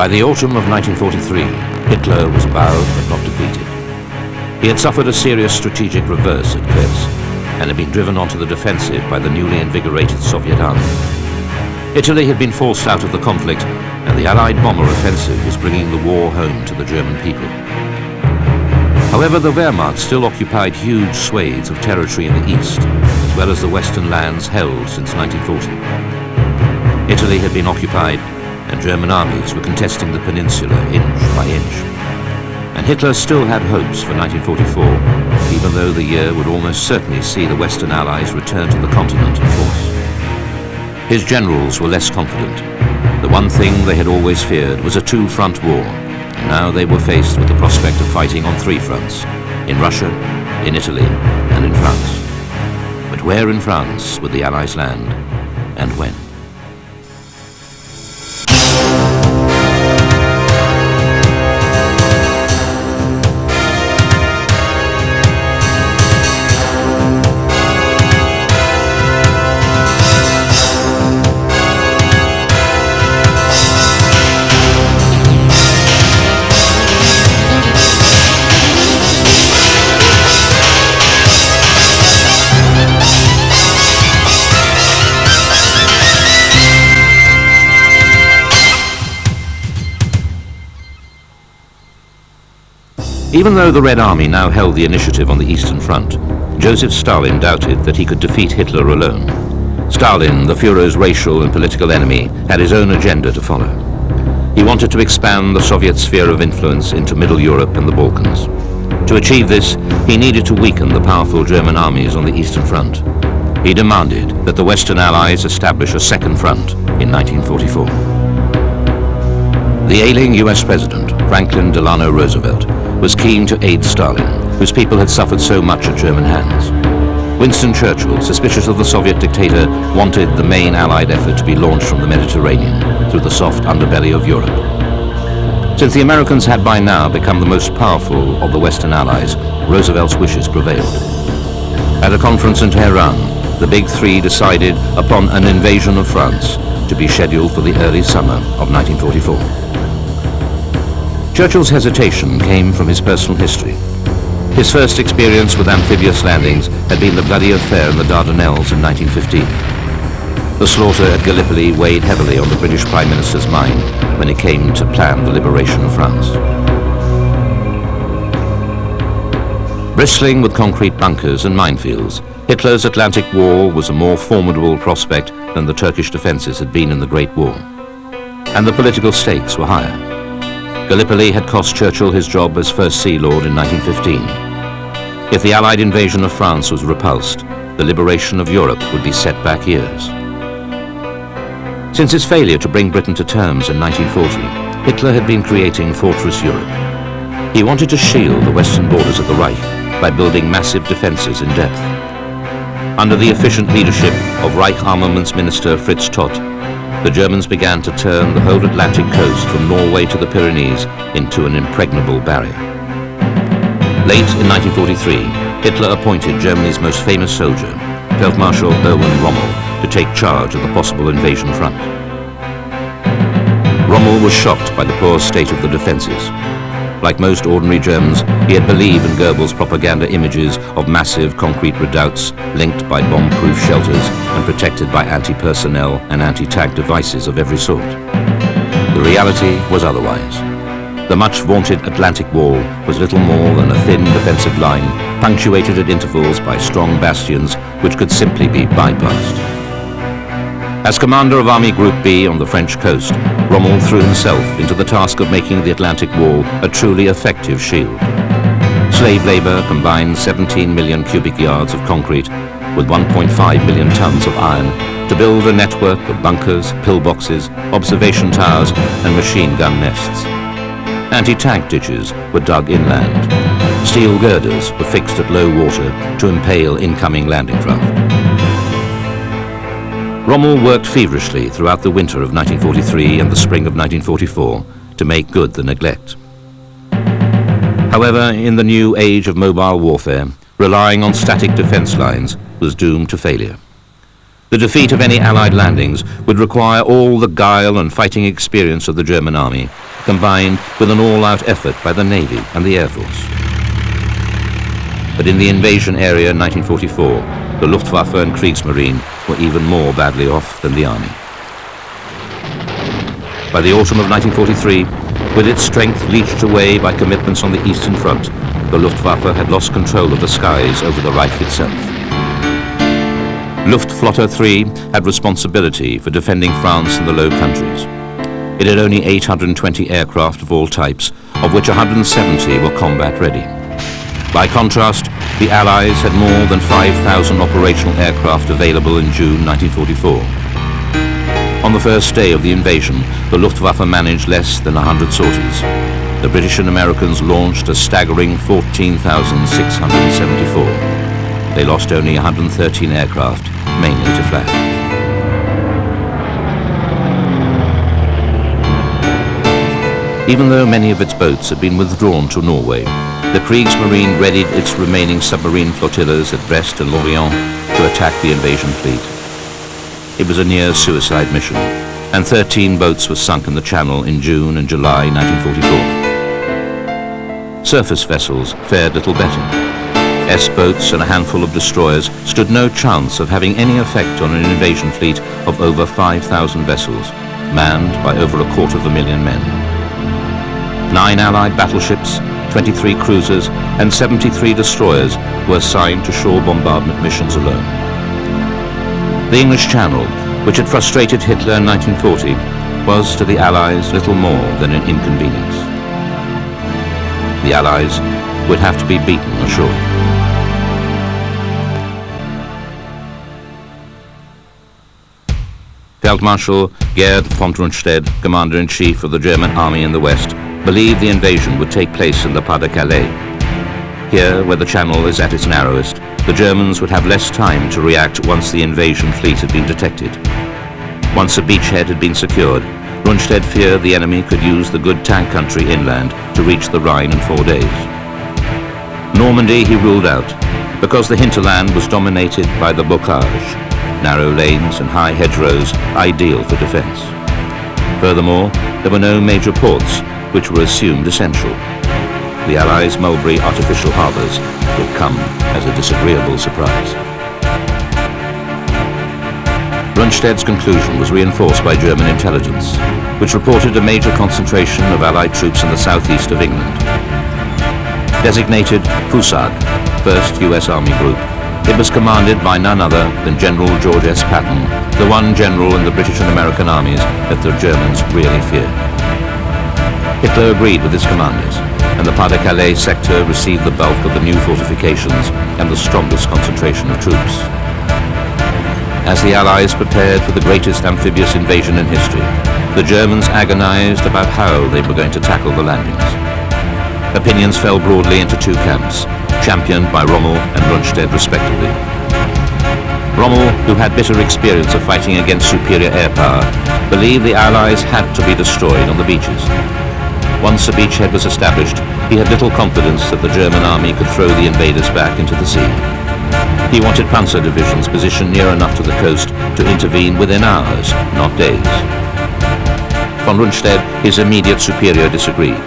By the autumn of 1943, Hitler was bowed but not defeated. He had suffered a serious strategic reverse at Kursk and had been driven onto the defensive by the newly invigorated Soviet army. Italy had been forced out of the conflict, and the Allied bomber offensive was bringing the war home to the German people. However, the Wehrmacht still occupied huge swathes of territory in the east, as well as the western lands held since 1940. Italy had been occupied, and German armies were contesting the peninsula inch by inch. And Hitler still had hopes for 1944, even though the year would almost certainly see the Western Allies return to the continent in force. His generals were less confident. The one thing they had always feared was a two-front war, and now they were faced with the prospect of fighting on three fronts: in Russia, in Italy, and in France. But where in France would the Allies land, and when? Even though the Red Army now held the initiative on the Eastern Front, Joseph Stalin doubted that he could defeat Hitler alone. Stalin, the Führer's racial and political enemy, had his own agenda to follow. He wanted to expand the Soviet sphere of influence into Middle Europe and the Balkans. To achieve this, he needed to weaken the powerful German armies on the Eastern Front. He demanded that the Western Allies establish a second front in 1944. The ailing US President, Franklin Delano Roosevelt, was keen to aid Stalin, whose people had suffered so much at German hands. Winston Churchill, suspicious of the Soviet dictator, wanted the main Allied effort to be launched from the Mediterranean through the soft underbelly of Europe. Since the Americans had by now become the most powerful of the Western Allies, Roosevelt's wishes prevailed. At a conference in Tehran, the Big Three decided upon an invasion of France to be scheduled for the early summer of 1944. Churchill's hesitation came from his personal history. His first experience with amphibious landings had been the bloody affair in the Dardanelles in 1915. The slaughter at Gallipoli weighed heavily on the British Prime Minister's mind when it came to plan the liberation of France. Bristling with concrete bunkers and minefields, Hitler's Atlantic Wall was a more formidable prospect than the Turkish defenses had been in the Great War. And the political stakes were higher. Gallipoli had cost Churchill his job as First Sea Lord in 1915. If the Allied invasion of France was repulsed, the liberation of Europe would be set back years. Since his failure to bring Britain to terms in 1940, Hitler had been creating Fortress Europe. He wanted to shield the western borders of the Reich by building massive defenses in depth. Under the efficient leadership of Reich Armaments Minister Fritz Todt, the Germans began to turn the whole Atlantic coast from Norway to the Pyrenees into an impregnable barrier. Late in 1943, Hitler appointed Germany's most famous soldier, Feldmarschall Erwin Rommel, to take charge of the possible invasion front. Rommel was shocked by the poor state of the defenses. Like most ordinary Germans, he had believed in Goebbels' propaganda images of massive concrete redoubts linked by bomb-proof shelters and protected by anti-personnel and anti-tank devices of every sort. The reality was otherwise. The much-vaunted Atlantic Wall was little more than a thin defensive line, punctuated at intervals by strong bastions which could simply be bypassed. As commander of Army Group B on the French coast, Rommel threw himself into the task of making the Atlantic Wall a truly effective shield. Slave labor combined 17 million cubic yards of concrete with 1.5 million tons of iron to build a network of bunkers, pillboxes, observation towers, and machine gun nests. Anti-tank ditches were dug inland. Steel girders were fixed at low water to impale incoming landing craft. Rommel worked feverishly throughout the winter of 1943 and the spring of 1944 to make good the neglect. However, in the new age of mobile warfare, relying on static defense lines was doomed to failure. The defeat of any Allied landings would require all the guile and fighting experience of the German army combined with an all-out effort by the Navy and the Air Force. But in the invasion area in 1944, the Luftwaffe and Kriegsmarine were even more badly off than the Army. By the autumn of 1943, with its strength leached away by commitments on the Eastern Front, the Luftwaffe had lost control of the skies over the Reich itself. Luftflotte 3 had responsibility for defending France and the Low Countries. It had only 820 aircraft of all types, of which 170 were combat ready. By contrast, the Allies had more than 5,000 operational aircraft available in June 1944. On the first day of the invasion, the Luftwaffe managed less than 100 sorties. The British and Americans launched a staggering 14,674. They lost only 113 aircraft, mainly to flak. Even though many of its boats had been withdrawn to Norway, the Kriegsmarine readied its remaining submarine flotillas at Brest and Lorient to attack the invasion fleet. It was a near-suicide mission, and 13 boats were sunk in the Channel in June and July 1944. Surface vessels fared little better. S-boats and a handful of destroyers stood no chance of having any effect on an invasion fleet of over 5,000 vessels, manned by over 250,000 men. 9 Allied battleships, 23 cruisers, and 73 destroyers were assigned to shore bombardment missions alone. The English Channel, which had frustrated Hitler in 1940, was to the Allies little more than an inconvenience. The Allies would have to be beaten ashore. Feldmarschall Gerd von Rundstedt, Commander-in-Chief of the German Army in the West, believed the invasion would take place in the Pas-de-Calais. Here, where the Channel is at its narrowest, the Germans would have less time to react once the invasion fleet had been detected. Once a beachhead had been secured, Rundstedt feared the enemy could use the good tank country inland to reach the Rhine in 4 days. Normandy he ruled out, because the hinterland was dominated by the bocage, narrow lanes and high hedgerows ideal for defence. Furthermore, there were no major ports, which were assumed essential. The Allies' Mulberry artificial harbours would come as a disagreeable surprise. Rundstedt's conclusion was reinforced by German intelligence, which reported a major concentration of Allied troops in the southeast of England. Designated FUSAG, 1st US Army Group, it was commanded by none other than General George S. Patton, the one general in the British and American armies that the Germans really feared. Hitler agreed with his commanders, and the Pas-de-Calais sector received the bulk of the new fortifications and the strongest concentration of troops. As the Allies prepared for the greatest amphibious invasion in history, the Germans agonized about how they were going to tackle the landings. Opinions fell broadly into 2 camps, championed by Rommel and Rundstedt respectively. Rommel, who had bitter experience of fighting against superior air power, believed the Allies had to be destroyed on the beaches. Once a beachhead was established, he had little confidence that the German army could throw the invaders back into the sea. He wanted panzer divisions positioned near enough to the coast to intervene within hours, not days. Von Rundstedt, his immediate superior, disagreed.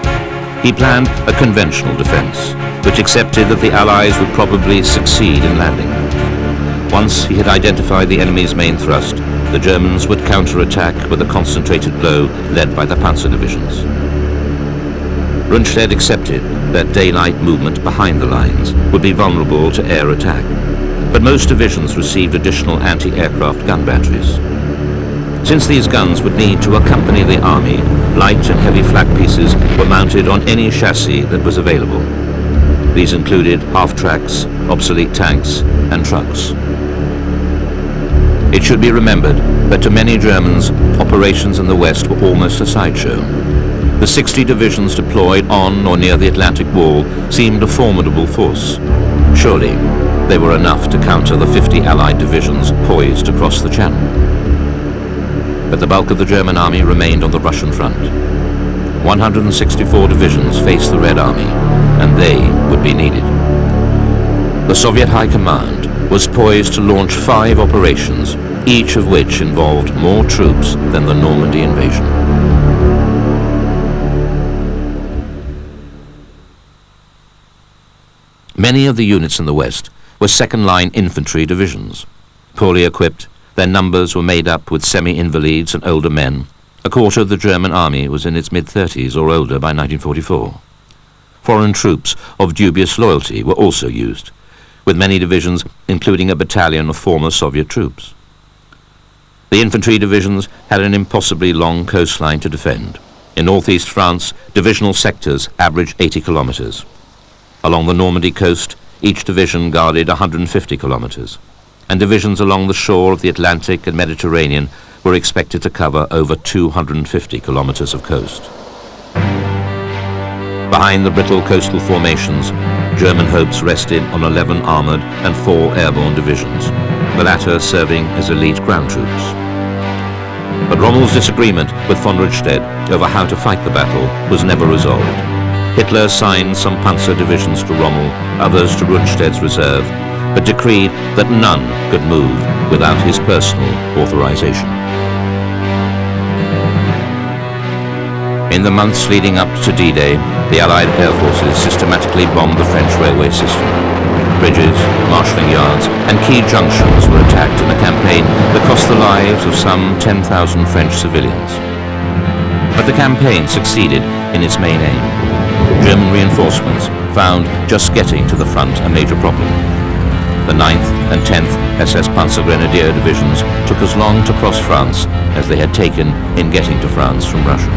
He planned a conventional defense, which accepted that the Allies would probably succeed in landing. Once he had identified the enemy's main thrust, the Germans would counterattack with a concentrated blow led by the panzer divisions. Rundstedt accepted that daylight movement behind the lines would be vulnerable to air attack, but most divisions received additional anti-aircraft gun batteries. Since these guns would need to accompany the army, light and heavy flak pieces were mounted on any chassis that was available. These included half-tracks, obsolete tanks, and trucks. It should be remembered that to many Germans, operations in the West were almost a sideshow. The 60 divisions deployed on or near the Atlantic Wall seemed a formidable force. Surely, they were enough to counter the 50 Allied divisions poised across the Channel. But the bulk of the German army remained on the Russian front. 164 divisions faced the Red Army, and they would be needed. The Soviet High Command was poised to launch 5 operations, each of which involved more troops than the Normandy invasion. Many of the units in the west were second-line infantry divisions. Poorly equipped, their numbers were made up with semi-invalids and older men. A quarter of the German army was in its mid-30s or older by 1944. Foreign troops of dubious loyalty were also used, with many divisions including a battalion of former Soviet troops. The infantry divisions had an impossibly long coastline to defend. In northeast France, divisional sectors averaged 80 kilometers. Along the Normandy coast, each division guarded 150 kilometers, and divisions along the shore of the Atlantic and Mediterranean were expected to cover over 250 kilometers of coast. Behind the brittle coastal formations, German hopes rested on 11 armored and 4 airborne divisions, the latter serving as elite ground troops. But Rommel's disagreement with von Rundstedt over how to fight the battle was never resolved. Hitler assigned some panzer divisions to Rommel, others to Rundstedt's reserve, but decreed that none could move without his personal authorization. In the months leading up to D-Day, the Allied air forces systematically bombed the French railway system. Bridges, marshalling yards, and key junctions were attacked in a campaign that cost the lives of some 10,000 French civilians. But the campaign succeeded in its main aim. German reinforcements found just getting to the front a major problem. The 9th and 10th SS Panzer Grenadier divisions took as long to cross France as they had taken in getting to France from Russia.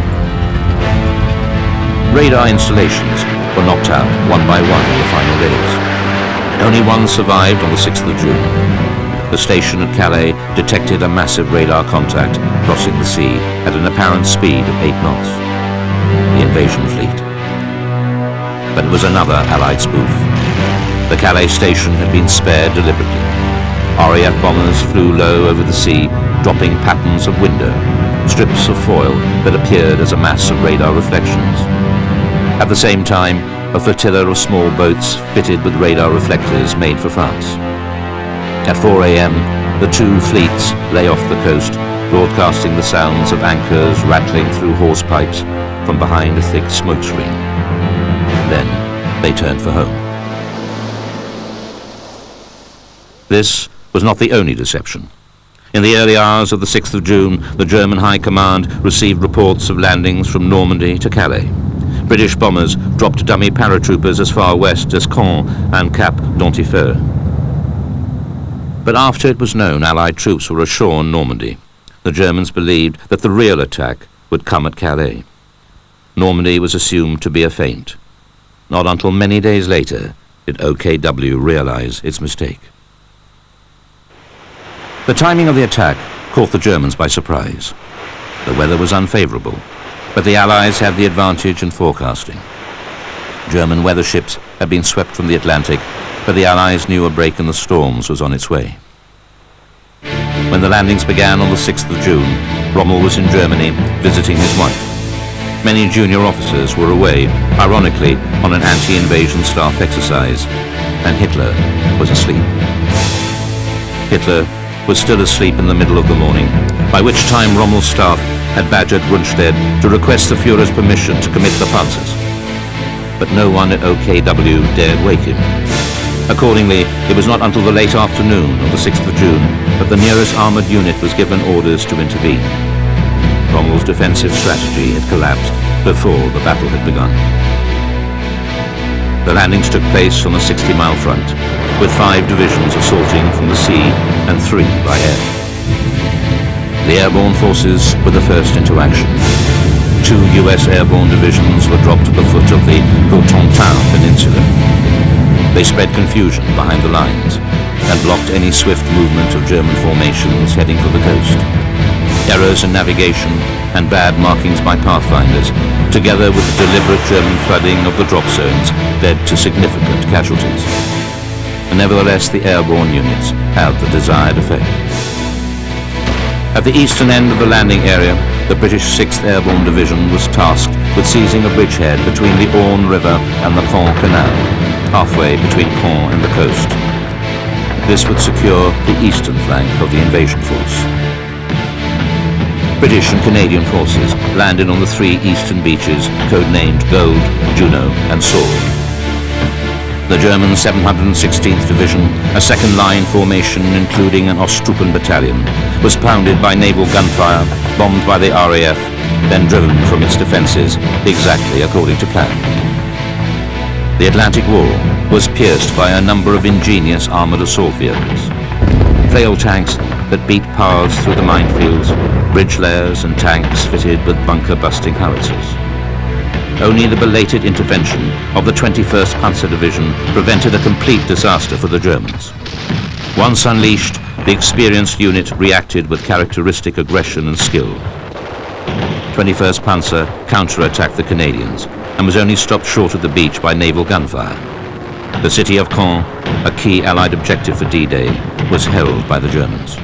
Radar installations were knocked out one by one in the final days. Only one survived on the 6th of June. The station at Calais detected a massive radar contact crossing the sea at an apparent speed of 8 knots. The invasion fleet. But it was another Allied spoof. The Calais station had been spared deliberately. RAF bombers flew low over the sea, dropping patterns of window, strips of foil that appeared as a mass of radar reflections. At the same time, a flotilla of small boats fitted with radar reflectors made for France. At 4 a.m., the 2 fleets lay off the coast, broadcasting the sounds of anchors rattling through hawse pipes from behind a thick smoke screen. Then they turned for home. This was not the only deception. In the early hours of the 6th of June, the German High Command received reports of landings from Normandy to Calais. British bombers dropped dummy paratroopers as far west as Caen and Cap d'Antifer. But after it was known Allied troops were ashore in Normandy, the Germans believed that the real attack would come at Calais. Normandy was assumed to be a feint. Not until many days later did OKW realize its mistake. The timing of the attack caught the Germans by surprise. The weather was unfavorable, but the Allies had the advantage in forecasting. German weather ships had been swept from the Atlantic, but the Allies knew a break in the storms was on its way. When the landings began on the 6th of June, Rommel was in Germany visiting his wife. Many junior officers were away, ironically, on an anti-invasion staff exercise, and Hitler was asleep. Hitler was still asleep in the middle of the morning, by which time Rommel's staff had badgered Rundstedt to request the Führer's permission to commit the panzers. But no one at OKW dared wake him. Accordingly, it was not until the late afternoon of the 6th of June that the nearest armoured unit was given orders to intervene. Rommel's defensive strategy had collapsed before the battle had begun. The landings took place on a 60-mile front, with 5 divisions assaulting from the sea and 3 by air. The airborne forces were the first into action. 2 US airborne divisions were dropped at the foot of the Cotentin Peninsula. They spread confusion behind the lines and blocked any swift movement of German formations heading for the coast. Errors in navigation and bad markings by pathfinders, together with the deliberate German flooding of the drop zones, led to significant casualties. Nevertheless, the airborne units had the desired effect. At the eastern end of the landing area, the British 6th Airborne Division was tasked with seizing a bridgehead between the Orne River and the Caen Canal, halfway between Caen and the coast. This would secure the eastern flank of the invasion force. British and Canadian forces landed on the 3 eastern beaches, codenamed Gold, Juno, and Sword. The German 716th Division, a second-line formation including an Osttroopen battalion, was pounded by naval gunfire, bombed by the RAF, then driven from its defences exactly according to plan. The Atlantic Wall was pierced by a number of ingenious armoured assault vehicles. Flail tanks that beat paths through the minefields, bridge layers and tanks fitted with bunker-busting howitzers. Only the belated intervention of the 21st Panzer Division prevented a complete disaster for the Germans. Once unleashed, the experienced unit reacted with characteristic aggression and skill. 21st Panzer counter-attacked the Canadians and was only stopped short of the beach by naval gunfire. The city of Caen, a key Allied objective for D-Day, was held by the Germans.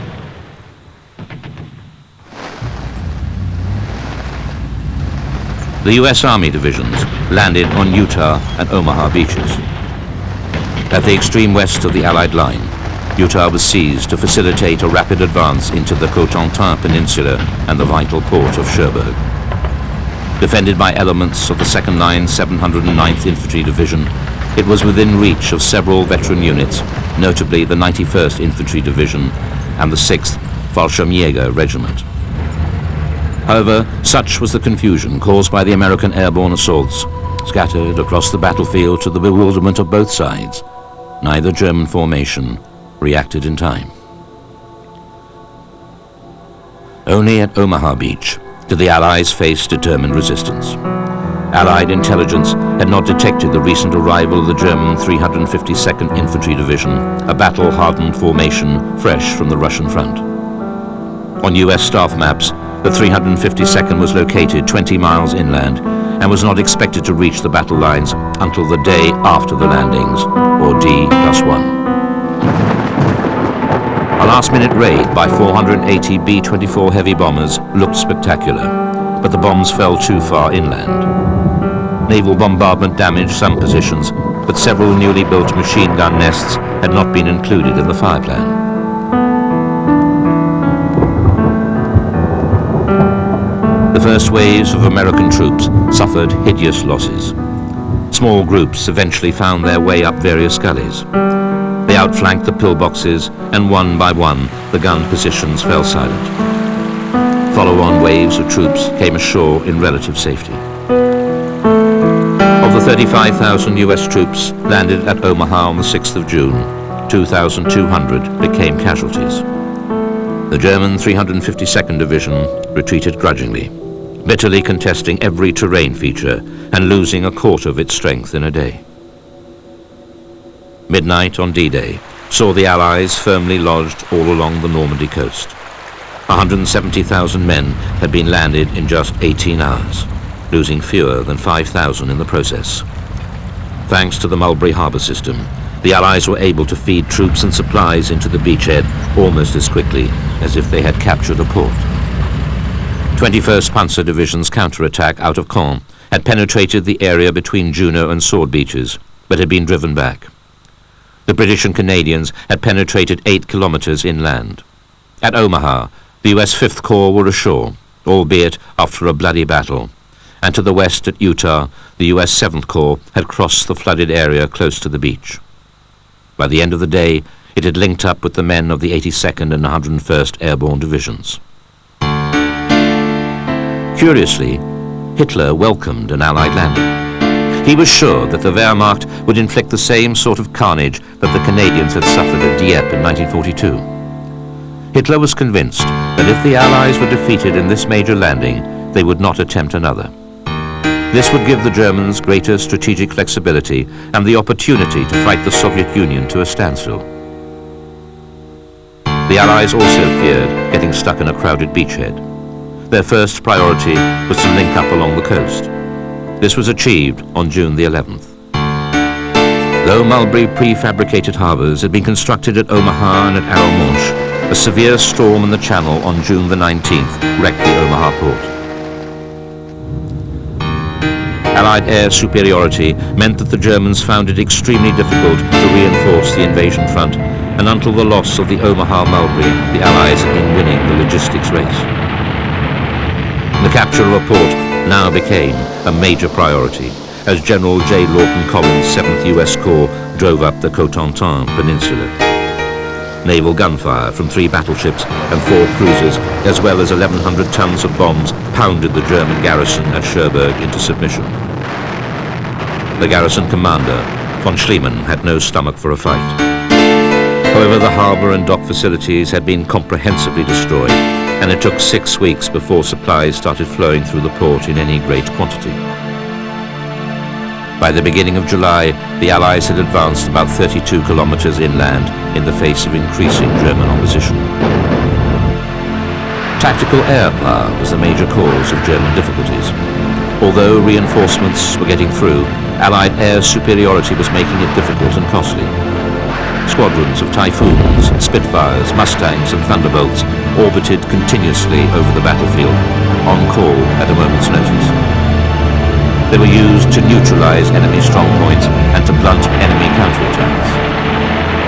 The US Army divisions landed on Utah and Omaha beaches. At the extreme west of the Allied line, Utah was seized to facilitate a rapid advance into the Cotentin Peninsula and the vital port of Cherbourg. Defended by elements of the 2nd Line 709th Infantry Division, it was within reach of several veteran units, notably the 91st Infantry Division and the 6th Fallschirmjäger Regiment. However, such was the confusion caused by the American airborne assaults, scattered across the battlefield to the bewilderment of both sides. Neither German formation reacted in time. Only at Omaha Beach did the Allies face determined resistance. Allied intelligence had not detected the recent arrival of the German 352nd Infantry Division, a battle-hardened formation fresh from the Russian front. On US staff maps, the 352nd was located 20 miles inland and was not expected to reach the battle lines until the day after the landings, or D+1. A last-minute raid by 480 B-24 heavy bombers looked spectacular, but the bombs fell too far inland. Naval bombardment damaged some positions, but several newly built machine gun nests had not been included in the fire plan. The first waves of American troops suffered hideous losses. Small groups eventually found their way up various gullies. They outflanked the pillboxes, and one by one the gun positions fell silent. Follow-on waves of troops came ashore in relative safety. Of the 35,000 US troops landed at Omaha on the 6th of June, 2,200 became casualties. The German 352nd Division retreated grudgingly, bitterly contesting every terrain feature and losing a quarter of its strength in a day. Midnight on D-Day saw the Allies firmly lodged all along the Normandy coast. 170,000 men had been landed in just 18 hours, losing fewer than 5,000 in the process. Thanks to the Mulberry Harbour system, the Allies were able to feed troops and supplies into the beachhead almost as quickly as if they had captured a port. 21st Panzer Division's counterattack out of Caen had penetrated the area between Juno and Sword Beaches, but had been driven back. The British and Canadians had penetrated 8 kilometers inland. At Omaha, the US 5th Corps were ashore, albeit after a bloody battle, and to the west at Utah, the US 7th Corps had crossed the flooded area close to the beach. By the end of the day, it had linked up with the men of the 82nd and 101st Airborne Divisions. Curiously, Hitler welcomed an Allied landing. He was sure that the Wehrmacht would inflict the same sort of carnage that the Canadians had suffered at Dieppe in 1942. Hitler was convinced that if the Allies were defeated in this major landing, they would not attempt another. This would give the Germans greater strategic flexibility and the opportunity to fight the Soviet Union to a standstill. The Allies also feared getting stuck in a crowded beachhead. Their first priority was to link up along the coast. This was achieved on June the 11th. Though Mulberry prefabricated harbours had been constructed at Omaha and at Arromanches, a severe storm in the Channel on June the 19th wrecked the Omaha port. Allied air superiority meant that the Germans found it extremely difficult to reinforce the invasion front, and until the loss of the Omaha Mulberry, the Allies had been winning the logistics race. The capture of a port now became a major priority, as General J. Lawton Collins' 7th U.S. Corps drove up the Cotentin Peninsula. Naval gunfire from 3 battleships and 4 cruisers, as well as 1,100 tons of bombs, pounded the German garrison at Cherbourg into submission. The garrison commander, von Schliemann, had no stomach for a fight. However, the harbour and dock facilities had been comprehensively destroyed, and it took 6 weeks before supplies started flowing through the port in any great quantity. By the beginning of July, the Allies had advanced about 32 kilometers inland in the face of increasing German opposition. Tactical air power was the major cause of German difficulties. Although reinforcements were getting through, Allied air superiority was making it difficult and costly. Squadrons of Typhoons, Spitfires, Mustangs and Thunderbolts orbited continuously over the battlefield, on call at a moment's notice. They were used to neutralize enemy strongpoints and to blunt enemy counterattacks.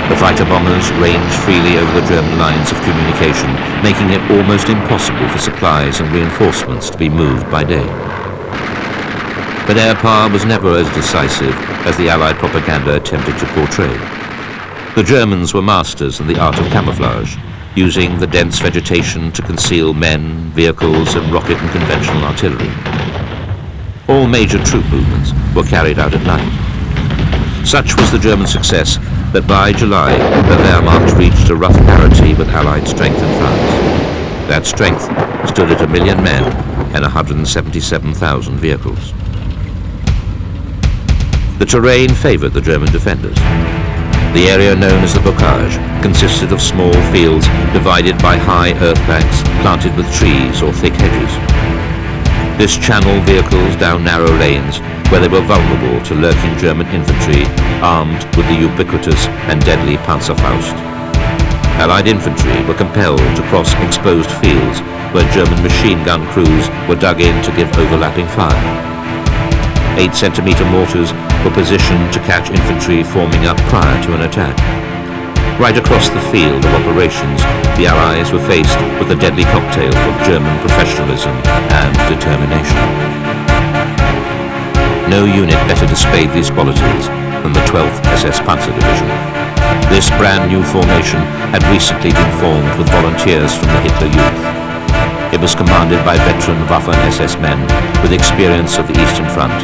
The fighter bombers ranged freely over the German lines of communication, making it almost impossible for supplies and reinforcements to be moved by day. But air power was never as decisive as the Allied propaganda attempted to portray. The Germans were masters in the art of camouflage, using the dense vegetation to conceal men, vehicles and rocket and conventional artillery. All major troop movements were carried out at night. Such was the German success that by July, the Wehrmacht reached a rough parity with Allied strength in France. That strength stood at 1 million men and 177,000 vehicles. The terrain favored the German defenders. The area known as the Bocage consisted of small fields divided by high earth banks planted with trees or thick hedges. This channeled vehicles down narrow lanes where they were vulnerable to lurking German infantry armed with the ubiquitous and deadly Panzerfaust. Allied infantry were compelled to cross exposed fields where German machine gun crews were dug in to give overlapping fire. 8-centimeter mortars were positioned to catch infantry forming up prior to an attack. Right across the field of operations, the Allies were faced with a deadly cocktail of German professionalism and determination. No unit better displayed these qualities than the 12th SS Panzer Division. This brand new formation had recently been formed with volunteers from the Hitler Youth. It was commanded by veteran Waffen-SS men with experience of the Eastern Front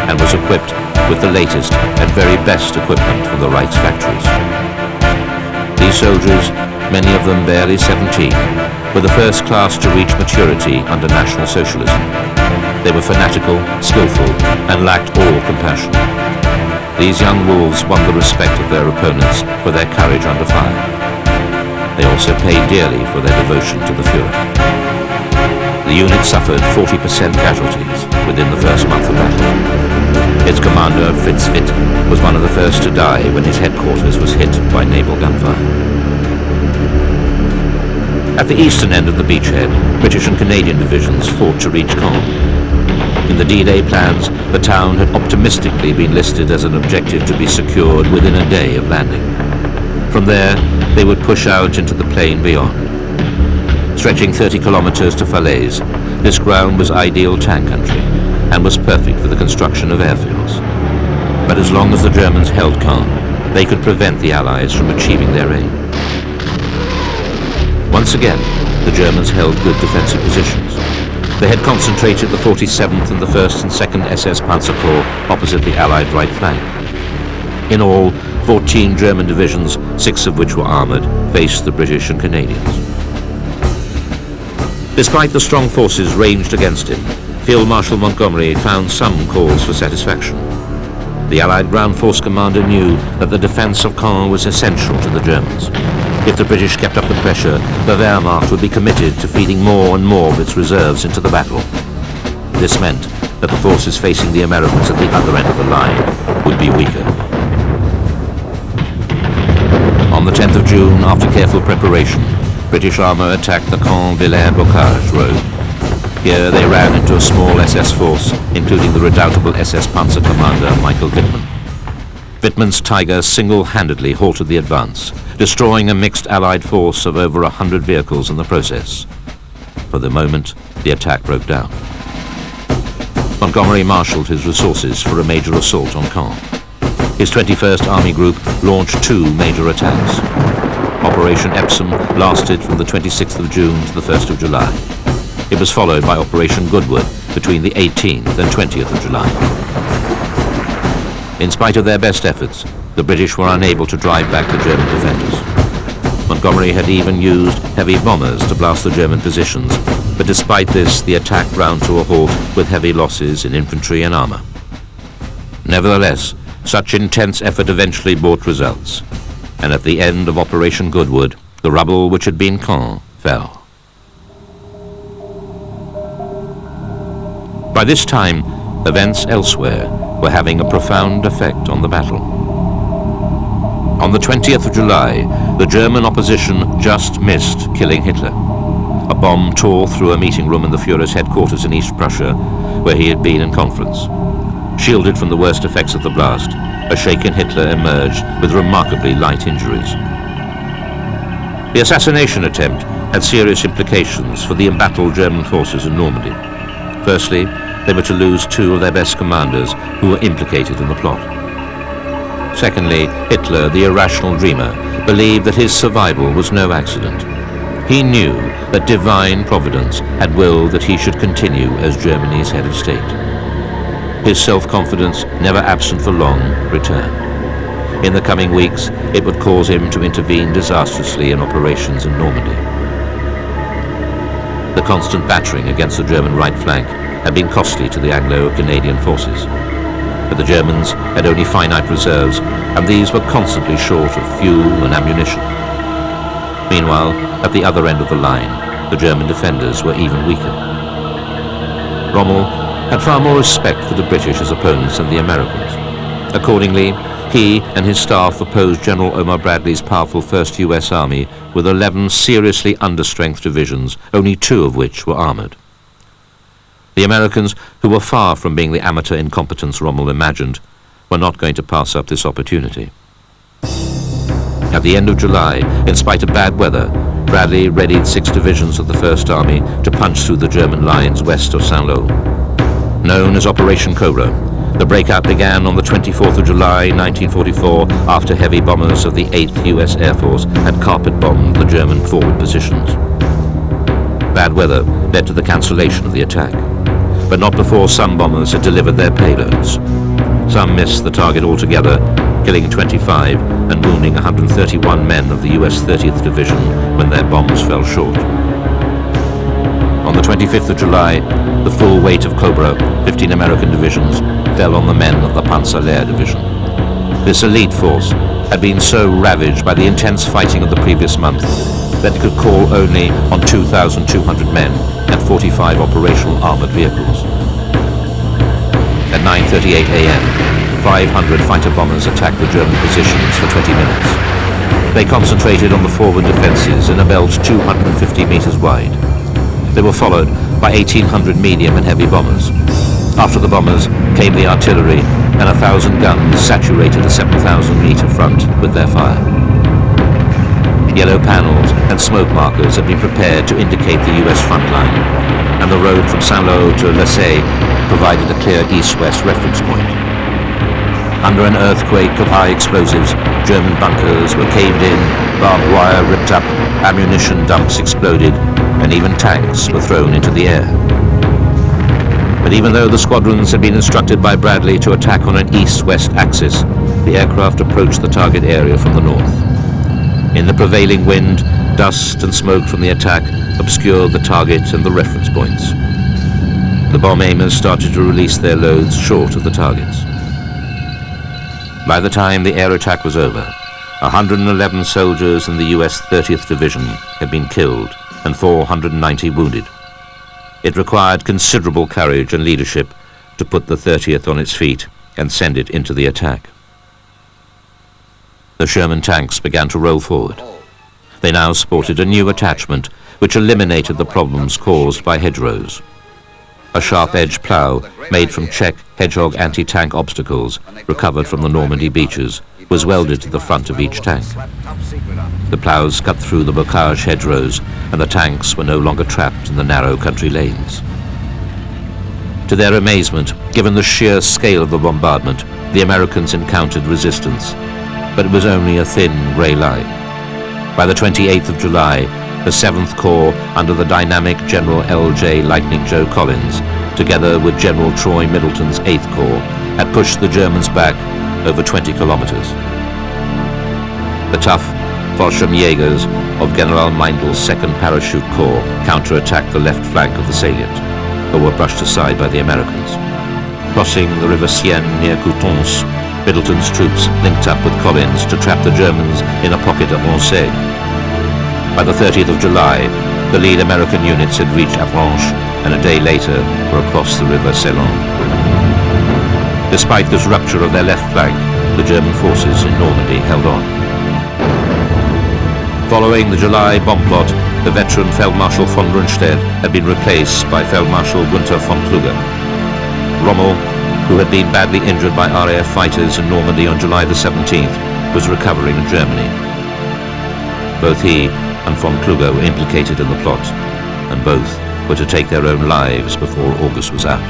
and was equipped with the latest and very best equipment from the Reich's factories. These soldiers, many of them barely 17, were the first class to reach maturity under National Socialism. They were fanatical, skillful, and lacked all compassion. These young wolves won the respect of their opponents for their courage under fire. They also paid dearly for their devotion to the Führer. The unit suffered 40% casualties within the first month of battle. Its commander, Fritz Witt, was one of the first to die when his headquarters was hit by naval gunfire. At the eastern end of the beachhead, British and Canadian divisions fought to reach Caen. In the D-Day plans, the town had optimistically been listed as an objective to be secured within a day of landing. From there, they would push out into the plain beyond. Stretching 30 kilometers to Falaise, this ground was ideal tank country and was perfect for the construction of airfields. But as long as the Germans held Caen, they could prevent the Allies from achieving their aim. Once again, the Germans held good defensive positions. They had concentrated the 47th and the 1st and 2nd SS Panzer Corps opposite the Allied right flank. In all, 14 German divisions, 6 of which were armoured, faced the British and Canadians. Despite the strong forces ranged against him, Field Marshal Montgomery found some cause for satisfaction. The Allied ground force commander knew that the defence of Caen was essential to the Germans. If the British kept up the pressure, the Wehrmacht would be committed to feeding more and more of its reserves into the battle. This meant that the forces facing the Americans at the other end of the line would be weaker. On the 10th of June, after careful preparation, British armour attacked the Caen-Villain-Bocage road. Here they ran into a small SS force, including the redoubtable SS Panzer commander Michael Wittmann. Wittmann's Tiger single-handedly halted the advance, destroying a mixed Allied force of over 100 vehicles in the process. For the moment, the attack broke down. Montgomery marshalled his resources for a major assault on Caen. His 21st Army Group launched 2 major attacks. Operation Epsom lasted from the 26th of June to the 1st of July. It was followed by Operation Goodwood between the 18th and 20th of July. In spite of their best efforts, the British were unable to drive back the German defenders. Montgomery had even used heavy bombers to blast the German positions, but despite this, the attack ground to a halt with heavy losses in infantry and armor. Nevertheless, such intense effort eventually brought results, and at the end of Operation Goodwood, the rubble which had been Caen fell. By this time, events elsewhere were having a profound effect on the battle. On the 20th of July, the German opposition just missed killing Hitler. A bomb tore through a meeting room in the Führer's headquarters in East Prussia, where he had been in conference. Shielded from the worst effects of the blast, a shaken Hitler emerged with remarkably light injuries. The assassination attempt had serious implications for the embattled German forces in Normandy. Firstly, they were to lose 2 of their best commanders who were implicated in the plot. Secondly, Hitler, the irrational dreamer, believed that his survival was no accident. He knew that divine providence had willed that he should continue as Germany's head of state. His self-confidence, never absent for long, returned. In the coming weeks, it would cause him to intervene disastrously in operations in Normandy. The constant battering against the German right flank had been costly to the Anglo-Canadian forces. But the Germans had only finite reserves, and these were constantly short of fuel and ammunition. Meanwhile, at the other end of the line, the German defenders were even weaker. Rommel had far more respect for the British as opponents than the Americans. Accordingly, he and his staff opposed General Omar Bradley's powerful 1st U.S. Army with 11 seriously understrength divisions, only 2 of which were armored. The Americans, who were far from being the amateur incompetents Rommel imagined, were not going to pass up this opportunity. At the end of July, in spite of bad weather, Bradley readied 6 divisions of the 1st Army to punch through the German lines west of Saint-Lô. Known as Operation Cobra, the breakout began on the 24th of July 1944 after heavy bombers of the 8th U.S. Air Force had carpet-bombed the German forward positions. Bad weather led to the cancellation of the attack, but not before some bombers had delivered their payloads. Some missed the target altogether, killing 25 and wounding 131 men of the U.S. 30th Division when their bombs fell short. On the 25th of July, the full weight of Cobra, 15 American divisions, fell on the men of the Panzer-Lehr Division. This elite force had been so ravaged by the intense fighting of the previous month that it could call only on 2,200 men and 45 operational armored vehicles. At 9:38 a.m., 500 fighter bombers attacked the German positions for 20 minutes. They concentrated on the forward defenses in a belt 250 meters wide. They were followed by 1,800 medium and heavy bombers. After the bombers came the artillery, and 1,000 guns saturated a 7,000-meter front with their fire. Yellow panels and smoke markers had been prepared to indicate the U.S. front line, and the road from Saint-Lô to Lassay provided a clear east-west reference point. Under an earthquake of high explosives, German bunkers were caved in, barbed wire ripped up, ammunition dumps exploded, and even tanks were thrown into the air. But even though the squadrons had been instructed by Bradley to attack on an east-west axis, the aircraft approached the target area from the north. In the prevailing wind, dust and smoke from the attack obscured the target and the reference points. The bomb aimers started to release their loads short of the targets. By the time the air attack was over, 111 soldiers in the U.S. 30th Division had been killed and 490 wounded. It required considerable courage and leadership to put the 30th on its feet and send it into the attack. The Sherman tanks began to roll forward. They now sported a new attachment which eliminated the problems caused by hedgerows. A sharp-edged plough made from Czech Hedgehog anti-tank obstacles recovered from the Normandy beaches was welded to the front of each tank. The ploughs cut through the bocage hedgerows, and the tanks were no longer trapped in the narrow country lanes. To their amazement, given the sheer scale of the bombardment, the Americans encountered resistance, but it was only a thin grey line. By the 28th of July, the 7th Corps, under the dynamic General L.J. Lightning Joe Collins, together with General Troy Middleton's 8th Corps, had pushed the Germans back over 20 kilometers. The tough Fallschirmjägers of General Meindel's 2nd Parachute Corps counterattacked the left flank of the salient, but were brushed aside by the Americans. Crossing the River Seine near Coutances, Middleton's troops linked up with Collins to trap the Germans in a pocket at Moncey. By the 30th of July, the lead American units had reached Avranches, and a day later were across the River Célon. Despite this rupture of their left flank, the German forces in Normandy held on. Following the July bomb plot, the veteran Feldmarschall von Rundstedt had been replaced by Feldmarschall Gunther von Kluge. Rommel, who had been badly injured by RAF fighters in Normandy on July the 17th, was recovering in Germany. Both he and von Kluge were implicated in the plot, and both were to take their own lives before August was out.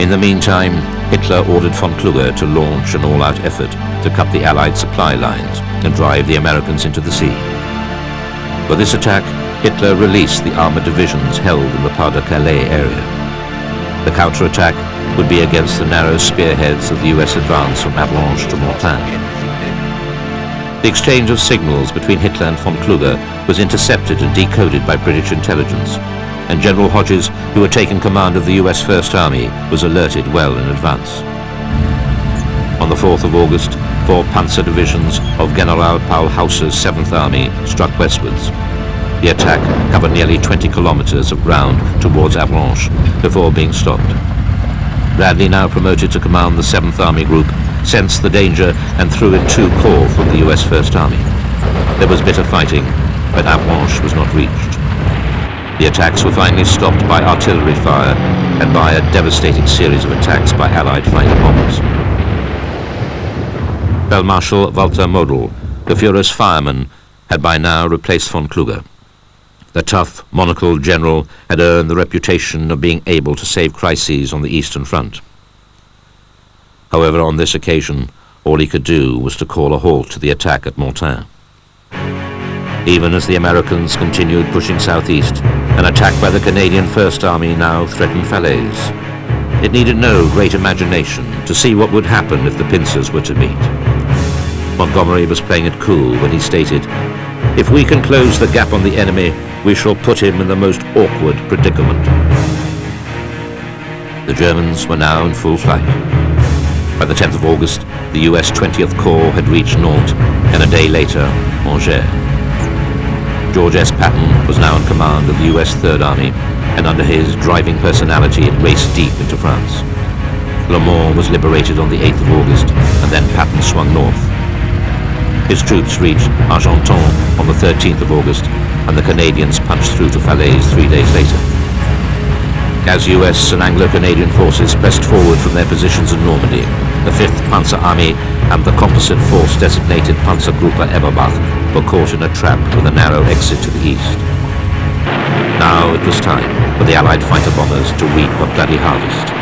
In the meantime, Hitler ordered von Kluge to launch an all-out effort to cut the Allied supply lines and drive the Americans into the sea. For this attack, Hitler released the armoured divisions held in the Pas-de-Calais area. The counterattack would be against the narrow spearheads of the US advance from Avranches to Mortain. The exchange of signals between Hitler and von Kluge was intercepted and decoded by British intelligence, and General Hodges, who had taken command of the US First Army, was alerted well in advance. On the 4th of August, 4 panzer divisions of General Paul Hausser's 7th Army struck westwards. The attack covered nearly 20 kilometers of ground towards Avranches before being stopped. Bradley, now promoted to command the 7th Army Group, sensed the danger and threw in 2 corps from the US First Army. There was bitter fighting, but Avranches was not reached. The attacks were finally stopped by artillery fire and by a devastating series of attacks by Allied fighter bombers. Feldmarschall Walter Model, the Führer's fireman, had by now replaced von Kluge. The tough, monocled general had earned the reputation of being able to save crises on the Eastern Front. However, on this occasion, all he could do was to call a halt to the attack at Mortain. Even as the Americans continued pushing southeast, an attack by the Canadian First Army now threatened Falaise. It needed no great imagination to see what would happen if the pincers were to meet. Montgomery was playing it cool when he stated, "If we can close the gap on the enemy, we shall put him in the most awkward predicament." The Germans were now in full flight. By the 10th of August, the US 20th Corps had reached Nantes, and a day later, Angers. George S. Patton was now in command of the US Third Army, and under his driving personality it raced deep into France. Le Mans was liberated on the 8th of August, and then Patton swung north. His troops reached Argenton on the 13th of August, and the Canadians punched through to Falaise 3 days later. As US and Anglo-Canadian forces pressed forward from their positions in Normandy, the 5th Panzer Army and the composite force designated Panzergruppe Eberbach were caught in a trap with a narrow exit to the east. Now it was time for the Allied fighter bombers to reap a bloody harvest.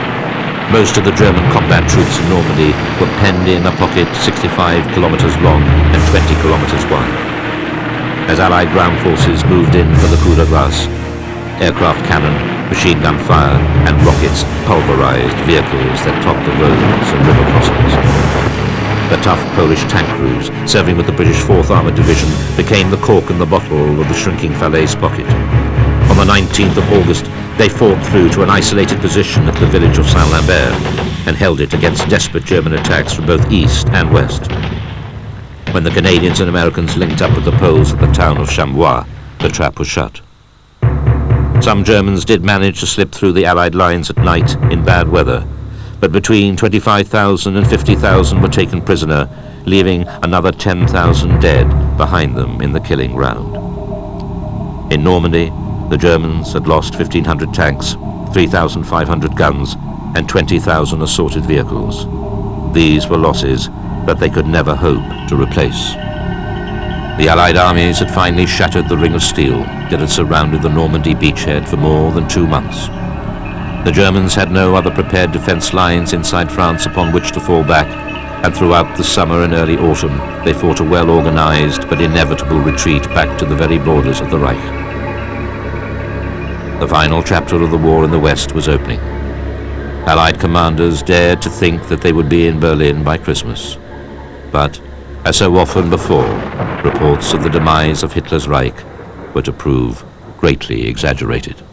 Most of the German combat troops in Normandy were penned in a pocket 65 kilometers long and 20 kilometers wide. As Allied ground forces moved in for the coup de grace, aircraft cannon, machine gun fire and rockets pulverized vehicles that topped the roads and river crossings. The tough Polish tank crews, serving with the British 4th Armoured Division, became the cork in the bottle of the shrinking Falaise pocket. On the 19th of August, they fought through to an isolated position at the village of Saint-Lambert and held it against desperate German attacks from both east and west. When the Canadians and Americans linked up with the Poles at the town of Chambois, the trap was shut. Some Germans did manage to slip through the Allied lines at night in bad weather, but between 25,000 and 50,000 were taken prisoner, leaving another 10,000 dead behind them in the killing round. In Normandy, the Germans had lost 1,500 tanks, 3,500 guns, and 20,000 assorted vehicles. These were losses that they could never hope to replace. The Allied armies had finally shattered the ring of steel that had surrounded the Normandy beachhead for more than 2 months. The Germans had no other prepared defense lines inside France upon which to fall back, and throughout the summer and early autumn they fought a well-organized but inevitable retreat back to the very borders of the Reich. The final chapter of the war in the West was opening. Allied commanders dared to think that they would be in Berlin by Christmas. But, as so often before, reports of the demise of Hitler's Reich were to prove greatly exaggerated.